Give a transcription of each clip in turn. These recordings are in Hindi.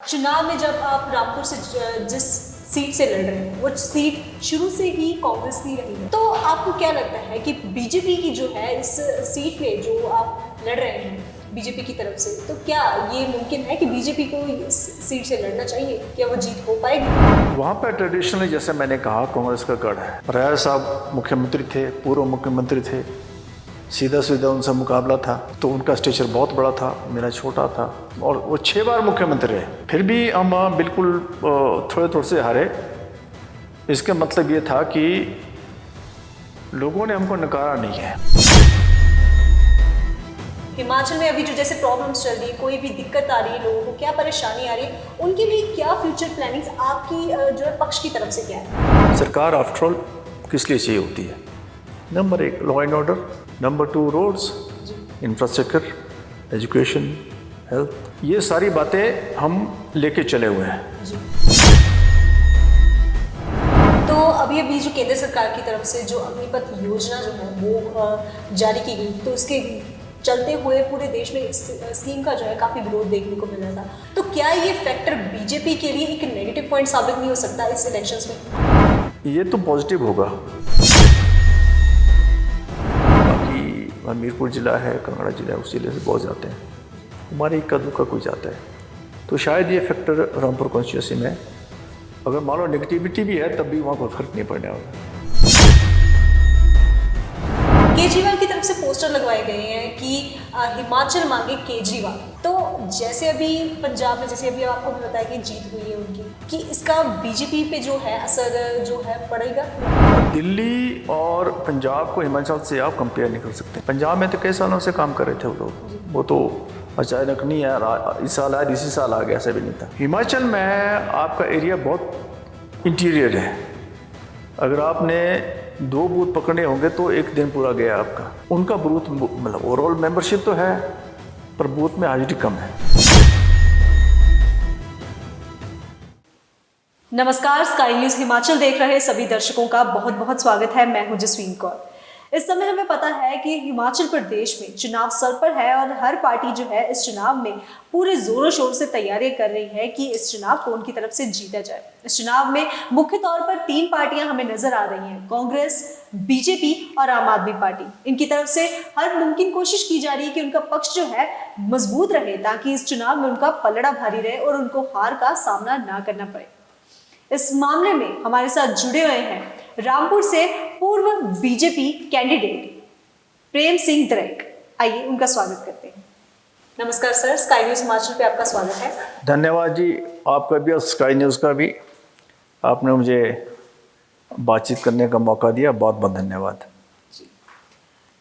चुनाव में जब आप रामपुर से जिस सीट से लड़ रहे हैं वो सीट शुरू से ही कांग्रेस की रही है, तो आपको क्या लगता है कि बीजेपी की जो है इस सीट पे जो आप लड़ रहे हैं बीजेपी की तरफ से, तो क्या ये मुमकिन है कि बीजेपी को इस सीट से लड़ना चाहिए? क्या वो जीत हो पाएगी? वहाँ पर ट्रेडिशनली जैसे मैंने कहा कांग्रेस का गढ़ है। राय साहब मुख्यमंत्री थे, पूर्व मुख्यमंत्री थे, सीधा सीधा उनसे मुकाबला था तो उनका स्टेचर बहुत बड़ा था, मेरा छोटा था और वो 6 बार मुख्यमंत्री रहे। फिर भी हम बिल्कुल थोड़े थोड़े से हारे। इसका मतलब ये था कि लोगों ने हमको नकारा नहीं है। हिमाचल में अभी जो जैसे प्रॉब्लम्स चल रही है, कोई भी दिक्कत आ रही है, लोगों को क्या परेशानी आ रही है, उनके लिए क्या फ्यूचर प्लानिंग्स आपकी जो है पक्ष की तरफ से क्या है? सरकार आफ्टर ऑल किस लिए चाहिए होती है? Number 1 law and order, number 2 roads, infrastructure, education, health, ये सारी बातें हम लेके चले हुए हैं। जी। तो अभी जो केंद्र सरकार की तरफ से जो अग्निपथ योजना जो है वो जारी की गई, तो उसके चलते हुए पूरे देश में इस स्कीम का जो है काफ़ी विरोध देखने को मिल रहा था, तो क्या ये फैक्टर बीजेपी के लिए एक नेगेटिव पॉइंट साबित नहीं हो सकता इस इलेक्शंस में? ये तो पॉजिटिव होगा। बाकी हमीरपुर ज़िला है, कांगड़ा ज़िला है, उस ज़िले से बहुत जाते हैं, हमारे इक्का दुक्का कोई जाता है, तो शायद ये फैक्टर रामपुर कॉन्स्टिट्यूंसी में अगर मान लो नेगेटिविटी भी है तब भी वहाँ कोई फर्क नहीं पड़ने वाला। केजरीवाल की तरफ से पोस्टर लगवाए गए हैं कि हिमाचल मांगे केजरीवाल, तो जैसे अभी पंजाब में जैसे अभी आपको भी बताया कि जीत हुई है उनकी, कि इसका बीजेपी पे जो है असर जो है पड़ेगा? दिल्ली और पंजाब को हिमाचल से आप कंपेयर नहीं कर सकते। पंजाब में तो कई सालों से काम कर रहे थे वो लोग, वो तो अचानक नहीं है इस साल आया इसी साल आ गया, ऐसा भी नहीं था। हिमाचल में आपका एरिया बहुत इंटीरियर है, अगर आपने 2 बूथ पकड़ने होंगे तो एक दिन पूरा गया आपका। उनका बूथ मतलब ओवरऑल मेंबरशिप तो है पर बूथ में हाजिरी कम है। नमस्कार, स्काई न्यूज हिमाचल देख रहे सभी दर्शकों का बहुत बहुत स्वागत है। मैं हूं जसवीन कौर। इस समय हमें पता है कि हिमाचल प्रदेश में चुनाव सर पर है और हर पार्टी जो है इस चुनाव में पूरे जोरों शोर से तैयारियां कर रही है कि इस चुनाव को उनकी तरफ से जीता जाए। इस चुनाव में मुख्य तौर पर 3 पार्टियां हमें नजर आ रही हैं, कांग्रेस, बीजेपी और आम आदमी पार्टी। इनकी तरफ से हर मुमकिन कोशिश की जा रही है कि उनका पक्ष जो है मजबूत रहे, ताकि इस चुनाव में उनका पलड़ा भारी रहे और उनको हार का सामना ना करना पड़े। इस मामले में हमारे साथ जुड़े हुए हैं रामपुर से पूर्व बीजेपी कैंडिडेट प्रेम सिंह दरेक। आइए उनका स्वागत करते हैं। नमस्कार सर, स्काई न्यूज हिमाचल पे आपका स्वागत है। धन्यवाद जी, आपका भी और स्काई न्यूज़ का भी, आपने मुझे बातचीत करने का मौका दिया, बहुत बहुत धन्यवाद।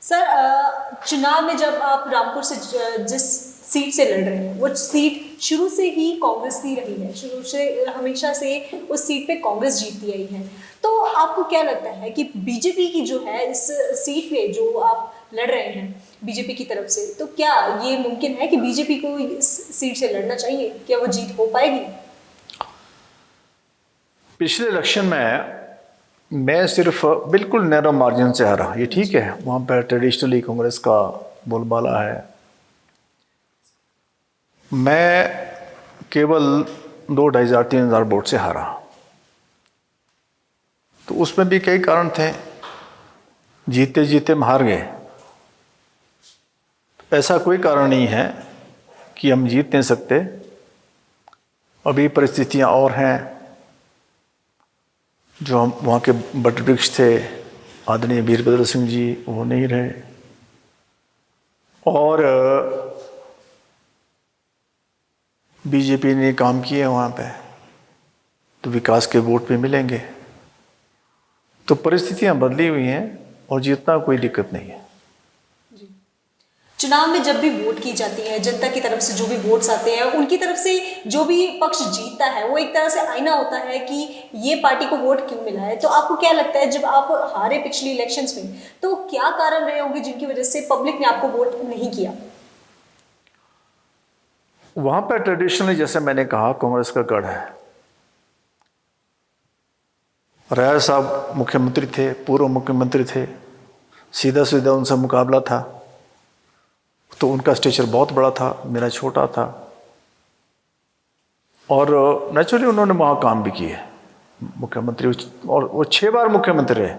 सर, चुनाव में जब आप रामपुर से जिस सीट से लड़ रहे हैं वो सीट शुरू से ही कांग्रेस की रही है, शुरू से हमेशा से उस सीट पे कांग्रेस जीतती आई है, तो आपको क्या लगता है कि बीजेपी की जो है इस सीट पे जो आप लड़ रहे हैं बीजेपी की तरफ से, तो क्या ये मुमकिन है कि बीजेपी को इस सीट से लड़ना चाहिए? क्या वो जीत हो पाएगी? पिछले इलेक्शन में मैं सिर्फ बिल्कुल नैरो मार्जिन से हारा, ये ठीक है, वहाँ पर ट्रेडिशनली कांग्रेस का बोलबाला है। मैं केवल 2,500-3,000 वोट से हारा, तो उसमें भी कई कारण थे, जीते जीते हम हार गए। ऐसा कोई कारण नहीं है कि हम जीत नहीं सकते, अभी परिस्थितियां और हैं। जो हम वहाँ के बट वृक्ष थे आदरणीय वीरभद्र सिंह जी, वो नहीं रहे, और बीजेपी ने काम किए वहाँ पे, तो विकास के वोट भी मिलेंगे। तो परिस्थितियां बदली हुई हैं और जीतना कोई दिक्कत नहीं है। चुनाव में जब भी वोट की जाती है, जनता की तरफ से जो भी वोट्स आते हैं, उनकी तरफ से जो भी पक्ष जीतता है वो एक तरह से आईना होता है कि ये पार्टी को वोट क्यों मिला है। तो आपको क्या लगता है, जब आप हारे पिछली इलेक्शंस में, तो क्या कारण रहे होंगे जिनकी वजह से पब्लिक ने आपको वोट नहीं किया? वहाँ पर ट्रेडिशनली जैसे मैंने कहा कांग्रेस का गढ़ है। राय साहब मुख्यमंत्री थे, पूर्व मुख्यमंत्री थे, सीधा सीधा उनसे मुकाबला था तो उनका स्टेचर बहुत बड़ा था, मेरा छोटा था, और नेचुरली उन्होंने वहाँ काम भी किए, मुख्यमंत्री, और वो 6 बार मुख्यमंत्री रहे,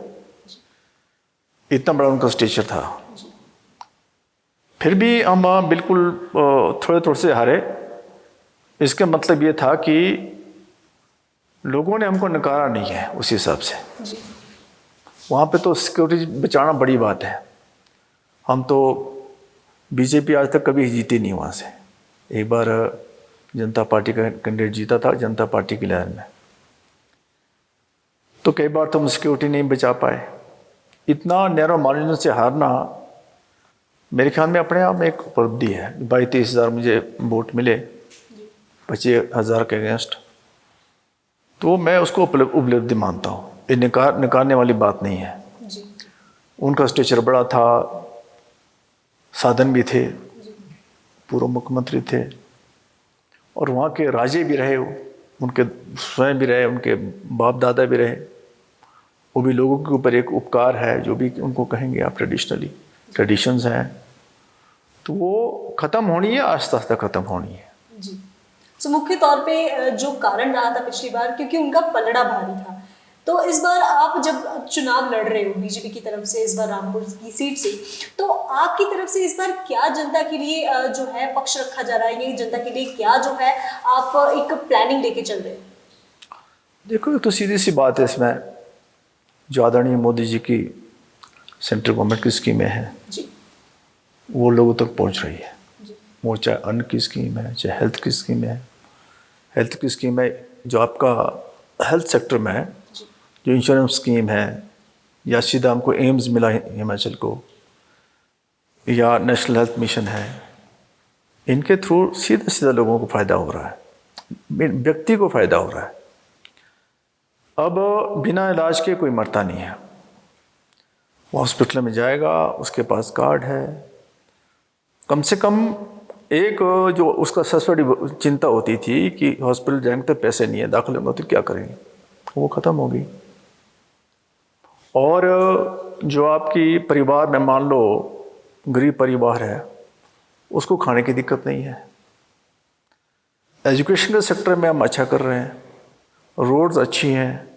इतना बड़ा उनका स्टेचर था। फिर भी हम बिल्कुल थोड़े थोड़े से हारे। इसका मतलब ये था कि लोगों ने हमको नकारा नहीं है उस हिसाब से। वहाँ पे तो सिक्योरिटी बचाना बड़ी बात है। हम तो बीजेपी आज तक कभी जीती नहीं वहाँ से। एक बार जनता पार्टी का कैंडिडेट जीता था, जनता पार्टी की लहर में, तो कई बार तो हम सिक्योरिटी नहीं बचा पाए। इतना नैरो मार्जिन से हारना मेरे ख्याल में अपने आप में एक उपलब्धि है। 22-23 हज़ार मुझे वोट मिले 25,000 के अगेंस्ट, तो मैं उसको उपलब्धि मानता हूँ। ये नकारने वाली बात नहीं है। उनका स्टेचर बड़ा था, साधन भी थे, पूर्व मुख्यमंत्री थे, और वहाँ के राजे भी रहे, उनके स्वयं भी रहे, उनके बाप दादा भी रहे। वो भी लोगों के ऊपर एक उपकार है, जो भी उनको कहेंगे आप, ट्रेडिशंस हैं, तो वो ख़त्म होनी है, आस्ते आस्ते ख़त्म होनी है। जी। तो मुख्य तौर पे जो कारण रहा था पिछली बार, क्योंकि उनका पलड़ा भारी था, तो इस बार आप जब चुनाव लड़ रहे हो बीजेपी की तरफ से, इस बार रामपुर की सीट से, तो आपकी तरफ से इस बार क्या जनता के लिए जो है पक्ष रखा जा रहा है, ये जनता के लिए क्या जो है आप एक प्लानिंग लेके चल रहे हैं? देखो, एक तो सीधी सी बात है इसमें, जो आदरणीय मोदी जी की सेंट्रल गवर्नमेंट की स्कीमें हैं वो लोगों तक पहुंच रही है। वो चाहे अन्न की स्कीम है, चाहे हेल्थ की स्कीम है। हेल्थ की स्कीम है जो आपका हेल्थ सेक्टर में है, जो इंश्योरेंस स्कीम है, या सीधा हमको एम्स मिला हिमाचल को, या नेशनल हेल्थ मिशन है, इनके थ्रू सीधा सीधा लोगों को फ़ायदा हो रहा है, व्यक्ति को फ़ायदा हो रहा है। अब बिना इलाज के कोई मरता नहीं है। वो हॉस्पिटल में जाएगा, उसके पास कार्ड है, कम से कम एक जो उसका सबसे बड़ी चिंता होती थी कि हॉस्पिटल जाएंगे तो पैसे नहीं है, दाखिल होंगे तो क्या करेंगे, वो ख़त्म हो गई। और जो आपकी परिवार में मान लो गरीब परिवार है, उसको खाने की दिक्कत नहीं है। एजुकेशन के सेक्टर में हम अच्छा कर रहे हैं, रोड्स अच्छी हैं।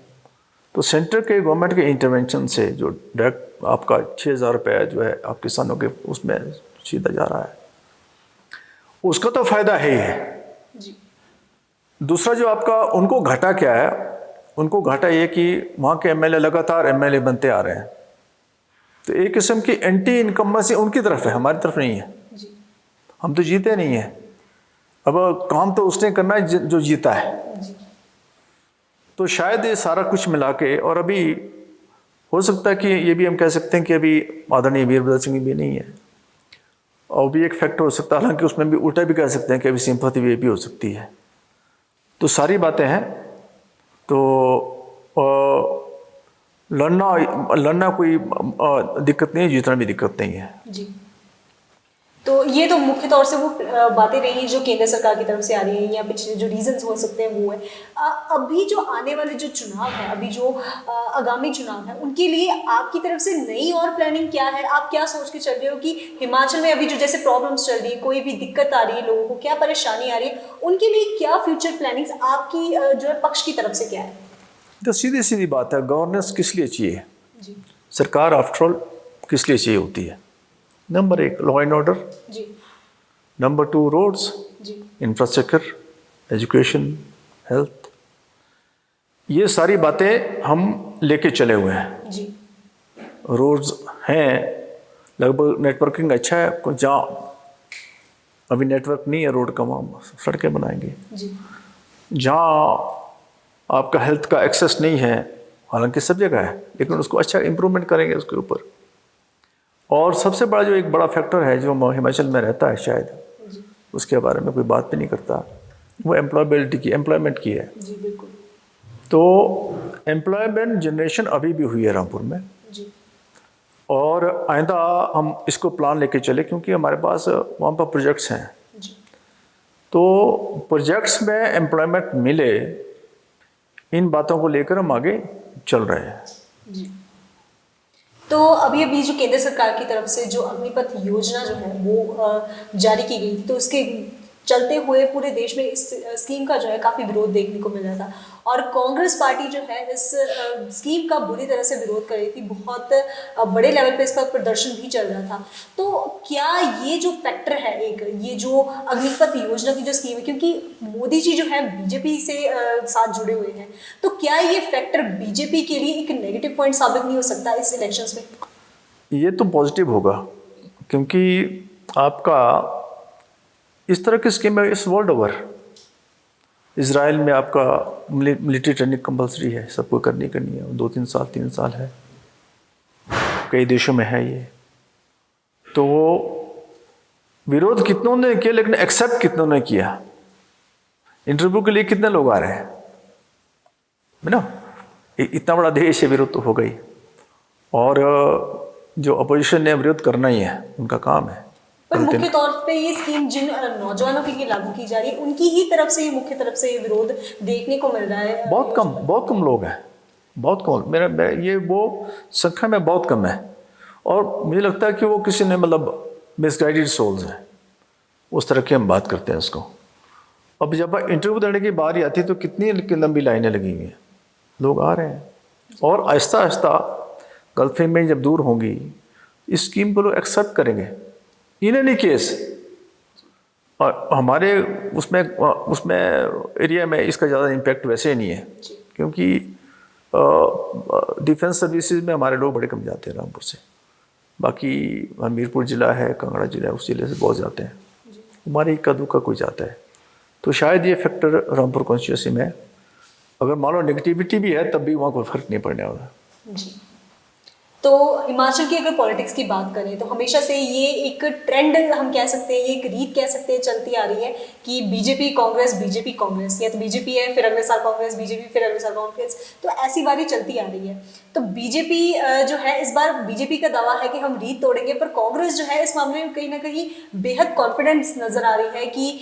तो सेंटर के गवर्नमेंट के इंटरवेंशन से जो डायरेक्ट आपका 6,000 रुपये जो है आप किसानों के उसमें सीधा जा रहा है, उसका तो फ़ायदा है ही है। दूसरा जो आपका उनको घाटा क्या है, उनको घाटा ये कि वहाँ के एमएलए लगातार एमएलए बनते आ रहे हैं, तो एक किस्म की एंटी इनकम्बेंसी उनकी तरफ है, हमारी तरफ नहीं है। हम तो जीते नहीं हैं। अब काम तो उसने करना है जो जीता है। तो शायद ये सारा कुछ मिला के, और अभी हो सकता है कि ये भी हम कह सकते हैं कि अभी आदरणीय वीरभद्र सिंह भी नहीं है, और भी एक फैक्टर हो सकता है। हालांकि उसमें भी उल्टा भी कह सकते हैं कि अभी सिंपैथी भी हो सकती है। तो सारी बातें हैं। तो लड़ना कोई दिक्कत नहीं है, जीतना भी दिक्कत नहीं है। जी। तो ये तो मुख्य तौर से वो बातें रही जो केंद्र सरकार की तरफ से आ रही हैं, या पिछले जो रीजंस हो सकते हैं वो है। अभी जो आने वाले जो चुनाव है, अभी जो आगामी चुनाव है, उनके लिए आपकी तरफ से नई और प्लानिंग क्या है? आप क्या सोच के चल रहे हो कि हिमाचल में अभी जो जैसे प्रॉब्लम्स चल रही है, कोई भी दिक्कत आ रही है, लोगों को क्या परेशानी आ रही है, उनके लिए क्या फ्यूचर प्लानिंग्स आपकी जो है पक्ष की तरफ से क्या है? तो सीधी सीधी बात है, गवर्नेंस किस लिए चाहिए? सरकार आफ्टर ऑल किस लिए चाहिए होती है? Number 1 law and order, number 2 roads, infrastructure, education, health, ये सारी बातें हम लेके चले हुए हैं। रोड्स हैं, लगभग नेटवर्किंग अच्छा है। जहाँ अभी नेटवर्क नहीं है रोड का, वहाँ सड़कें बनाएंगे। जहाँ आपका हेल्थ का एक्सेस नहीं है, हालांकि सब जगह है, लेकिन उसको अच्छा इम्प्रूवमेंट करेंगे उसके ऊपर। और सबसे बड़ा जो एक बड़ा फैक्टर है जो हिमाचल में रहता है, शायद उसके बारे में कोई बात भी नहीं करता, वो एम्प्लॉयमेंट की है। तो एम्प्लॉयमेंट जनरेशन अभी भी हुई है रामपुर में, और आइंदा हम इसको प्लान लेके चले, क्योंकि हमारे पास वहाँ पर प्रोजेक्ट्स हैं। तो प्रोजेक्ट्स में एम्प्लॉयमेंट मिले, इन बातों को लेकर हम आगे चल रहे हैं। तो अभी जो केंद्र सरकार की तरफ से जो अग्निपथ योजना जो है वो जारी की गई थी, तो उसके चलते हुए पूरे देश में इस स्कीम का जो है काफ़ी विरोध देखने को मिल रहा था और कांग्रेस पार्टी जो है इस स्कीम का बुरी तरह से विरोध कर रही थी। बहुत बड़े लेवल पे इसका प्रदर्शन भी चल रहा था। तो क्या ये जो फैक्टर है, एक ये जो अग्निपथ योजना की जो स्कीम है, क्योंकि मोदी जी जो है बीजेपी से साथ जुड़े हुए हैं, तो क्या ये फैक्टर बीजेपी के लिए एक नेगेटिव पॉइंट साबित नहीं हो सकता इस इलेक्शंस में? ये तो पॉजिटिव होगा, क्योंकि आपका इस तरह की स्कीम है इस वर्ल्ड ओवर। इजराइल में आपका मिलिट्री ट्रेनिंग कंपलसरी है, सबको करनी है, 2-3 साल 3 साल है, कई देशों में है ये। तो विरोध कितनों ने किया, लेकिन एक्सेप्ट कितनों ने किया। इंटरव्यू के लिए कितने लोग आ रहे हैं, है ना? इतना बड़ा देश है, विरोध तो हो गई। और जो अपोजिशन ने विरोध करना ही है, उनका काम है। पर मुख्य तौर पे ये स्कीम जिन नौजवानों के लिए लागू की जा रही है, उनकी ही तरफ से मुख्य तरफ से ये विरोध देखने को मिल रहा है। बहुत कम लोग हैं, बहुत कम। मेरा ये वो संख्या में बहुत कम है। और मुझे लगता है कि वो किसी ने मतलब मिसगाइडेड सोल्स हैं, उस तरह की हम बात करते हैं उसको। अब जब इंटरव्यू देने की बारी आती है तो कितनी लंबी लाइनें लगी हुई हैं, लोग आ रहे हैं। और आहिस्ता आहिस्ता गलतफहमी जब दूर होंगी, इस स्कीम को लोग एक्सेप्ट करेंगे। इन एनी केस हमारे उसमें एरिया में इसका ज़्यादा इम्पैक्ट वैसे नहीं है, क्योंकि डिफेंस सर्विसेज में हमारे लोग बड़े कम जाते हैं रामपुर से। बाकी हमीरपुर ज़िला है, कांगड़ा ज़िला है, उस ज़िले से बहुत जाते हैं। हमारे इक्का दुक्का कोई जाता है। तो शायद ये फैक्टर रामपुर कॉन्स्टिट्यूंसी में, अगर मान लो नेगेटिविटी भी है, तब भी वहाँ कोई फ़र्क नहीं पड़ने वाला। जी। तो हिमाचल की अगर पॉलिटिक्स की बात करें तो हमेशा से ये एक ट्रेंड हम कह सकते हैं, ये एक रीत कह सकते हैं चलती आ रही है कि बीजेपी कांग्रेस, या तो बीजेपी है फिर अगले साल कांग्रेस, बीजेपी फिर अगले साल कांग्रेस, तो ऐसी बारी चलती आ रही है। तो बीजेपी जो है, इस बार बीजेपी का दावा है कि हम रीत तोड़ेंगे, पर कांग्रेस जो है इस मामले में कहीं ना कहीं बेहद कॉन्फिडेंस नजर आ रही है कि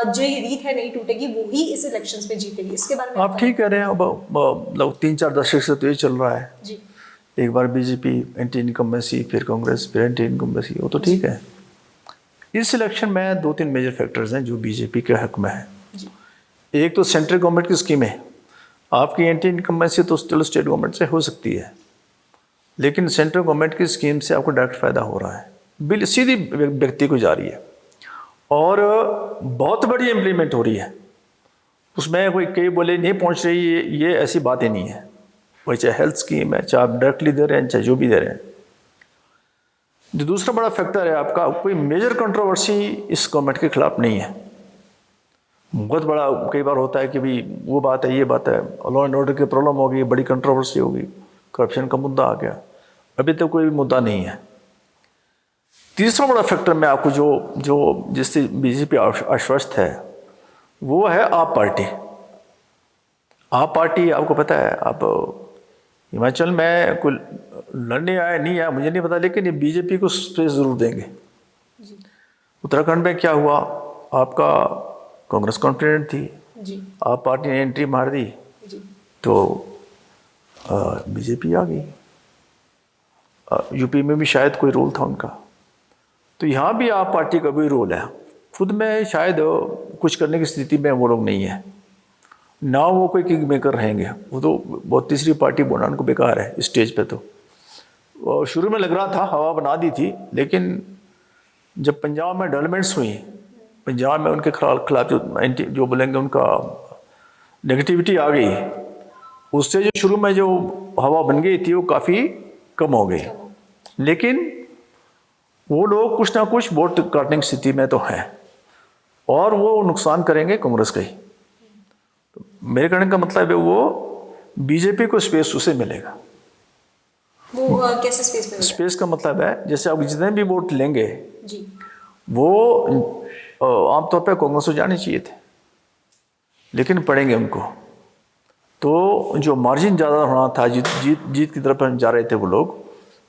जो ये रीत है नहीं टूटेगी, वो ही इस इलेक्शन में जीतेगी। इसके बारे में आप ठीक कह रहे हैं। अब 3-4 दशक से तो ये चल रहा है जी। एक बार बीजेपी एंटी इनकम्बेंसी, फिर कांग्रेस, फिर एंटी इनकम्बेंसी, वो तो ठीक है। इस इलेक्शन में 2-3 मेजर फैक्टर्स हैं जो बीजेपी के हक में है। एक तो सेंट्रल गवर्नमेंट की स्कीम है। आपकी एंटी इनकम्बेंसी तो चलो स्टेट गवर्नमेंट से हो सकती है, लेकिन सेंट्रल गवर्नमेंट की स्कीम से आपको डायरेक्ट फ़ायदा हो रहा है, बिल सीधी व्यक्ति को जा रही है और बहुत बड़ी इम्प्लीमेंट हो रही है। उसमें कोई कई बोले नहीं पहुँच रही, ये ऐसी बात ही नहीं है। वही चाहे हेल्थ स्कीम है, चाहे आप डायरेक्टली दे रहे हैं, चाहे जो भी दे रहे हैं। जो दूसरा बड़ा फैक्टर है आपका, कोई मेजर कंट्रोवर्सी इस गवर्नमेंट के खिलाफ नहीं है। बहुत बड़ा कई बार होता है कि भाई वो बात है, ये बात है, लॉ एंड ऑर्डर की प्रॉब्लम होगी, बड़ी कंट्रोवर्सी होगी, करप्शन का मुद्दा आ गया। अभी तो कोई भी मुद्दा नहीं है। तीसरा बड़ा फैक्टर मैं आपको जो जिससे बीजेपी आश्वस्त है, वो है आप पार्टी। आप पार्टी आपको पता है, आप हिमाचल में कोई लड़ने आया नहीं आया मुझे नहीं पता, लेकिन ये बीजेपी को स्पेस ज़रूर देंगे। उत्तराखंड में क्या हुआ, आपका कांग्रेस कॉन्फिडेंट थी जी। आप पार्टी ने एंट्री मार दी जी। तो बीजेपी आ गई। यूपी में भी शायद कोई रोल था उनका, तो यहाँ भी आप पार्टी का भी रोल है। खुद में शायद कुछ करने की स्थिति में वो लोग नहीं है ना, वो कोई किंग मेकर रहेंगे। वो तो बहुत तीसरी पार्टी बोलना उनको बेकार है स्टेज पे। तो शुरू में लग रहा था हवा बना दी थी, लेकिन जब पंजाब में डेवलपमेंट्स हुई, पंजाब में उनके खिलाफ जो बोलेंगे उनका नेगेटिविटी आ गई, उससे जो शुरू में जो हवा बन गई थी वो काफ़ी कम हो गई। लेकिन वो लोग कुछ ना कुछ वोट काटने की स्थिति में तो हैं और वो नुकसान करेंगे कांग्रेस का ही। तो मेरे कहने का मतलब है वो बीजेपी को स्पेस उसे मिलेगा। वो कैसे स्पेस मिलेगा? स्पेस का मतलब है जैसे आप जितने भी वोट लेंगे जी। वो आमतौर पर कांग्रेस को जाने चाहिए थे, लेकिन पड़ेंगे उनको। तो जो मार्जिन ज़्यादा होना था, जीत की तरफ जा रहे थे वो लोग,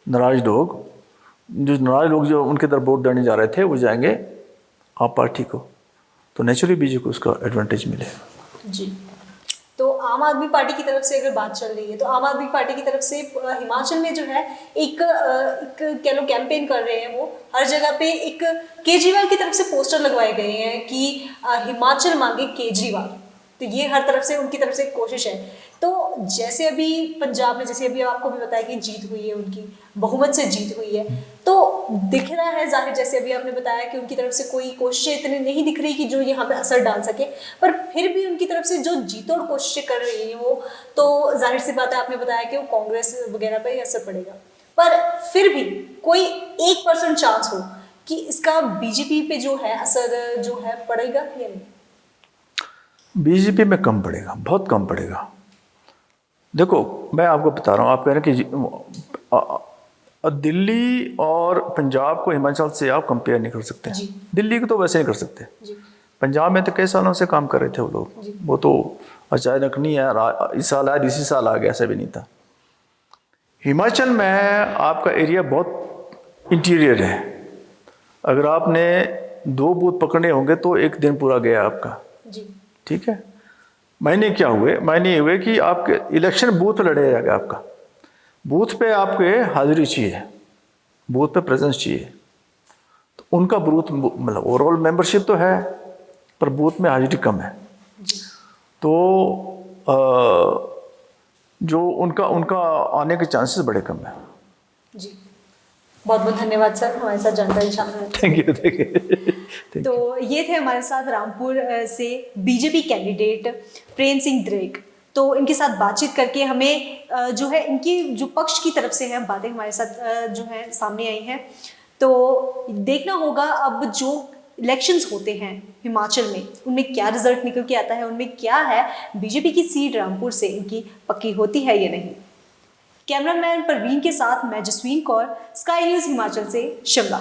नाराज लोग जो उनके तरफ वोट देने जा रहे थे वो जाएंगे आप पार्टी को, तो नेचुरली बीजेपी को उसका एडवांटेज मिलेगा। जी। तो आम आदमी पार्टी की तरफ से अगर बात चल रही है तो आम आदमी पार्टी की तरफ से हिमाचल में जो है एक कह लो कैंपेन कर रहे हैं। वो हर जगह पे एक केजरीवाल की तरफ से पोस्टर लगवाए गए हैं कि हिमाचल मांगे केजरीवाल। तो ये हर तरफ से उनकी तरफ से एक कोशिश है। तो जैसे अभी पंजाब में, जैसे अभी आपको भी बताया कि जीत हुई है, उनकी बहुमत से जीत हुई है, तो दिख रहा है जाहिर, जैसे अभी आपने बताया कि उनकी तरफ से कोई कोशिशें इतनी नहीं दिख रही कि जो यहाँ पे असर डाल सके, पर फिर भी उनकी तरफ से जो जीतोड़ कोशिशें कर रही हैं वो, तो जाहिर सी बात है, आपने बताया कि वो कांग्रेस वगैरह पर ही असर पड़ेगा। पर फिर भी कोई 1% चांस हो कि इसका बीजेपी पे जो है असर जो है पड़ेगा या नहीं? बीजेपी में कम पड़ेगा, बहुत कम पड़ेगा। देखो मैं आपको बता रहा हूँ, आप कह रहे हैं कि दिल्ली और पंजाब को हिमाचल से आप कंपेयर नहीं कर सकते। दिल्ली को तो वैसे नहीं कर सकते। पंजाब में तो कई सालों से काम कर रहे थे वो लोग, वो तो अचानक नहीं है, इस साल आया इसी साल आ गया, ऐसा भी नहीं था। हिमाचल में आपका एरिया बहुत इंटीरियर है। अगर आपने 2 बूथ पकड़ने होंगे तो 1 दिन पूरा गया आपका। ठीक है, महीने क्या हुए, महीने हुए कि आपके इलेक्शन बूथ लड़े जाएगा, आपका बूथ पे आपके हाजिरी चाहिए, बूथ पे प्रेजेंस चाहिए। तो उनका बूथ मतलब ओवरऑल मेंबरशिप तो है पर बूथ में हाजिरी कम है। तो जो उनका आने के चांसेस बड़े कम है। जी, बहुत बहुत धन्यवाद सर हमारे साथ जानकारी शामिल। Thank you. तो ये थे हमारे साथ रामपुर से बीजेपी कैंडिडेट प्रेम सिंह द्रेग। तो इनके साथ बातचीत करके हमें जो है इनकी जो पक्ष की तरफ से है बातें हमारे साथ जो है सामने आई हैं। तो देखना होगा अब जो इलेक्शंस होते हैं हिमाचल में, उनमें क्या रिजल्ट निकल के आता है, उनमें क्या है बीजेपी की सीट रामपुर से इनकी पक्की होती है या नहीं। कैमरामैन परवीन के साथ मैं जसवीन कौर, स्काई न्यूज़ हिमाचल से शिमला।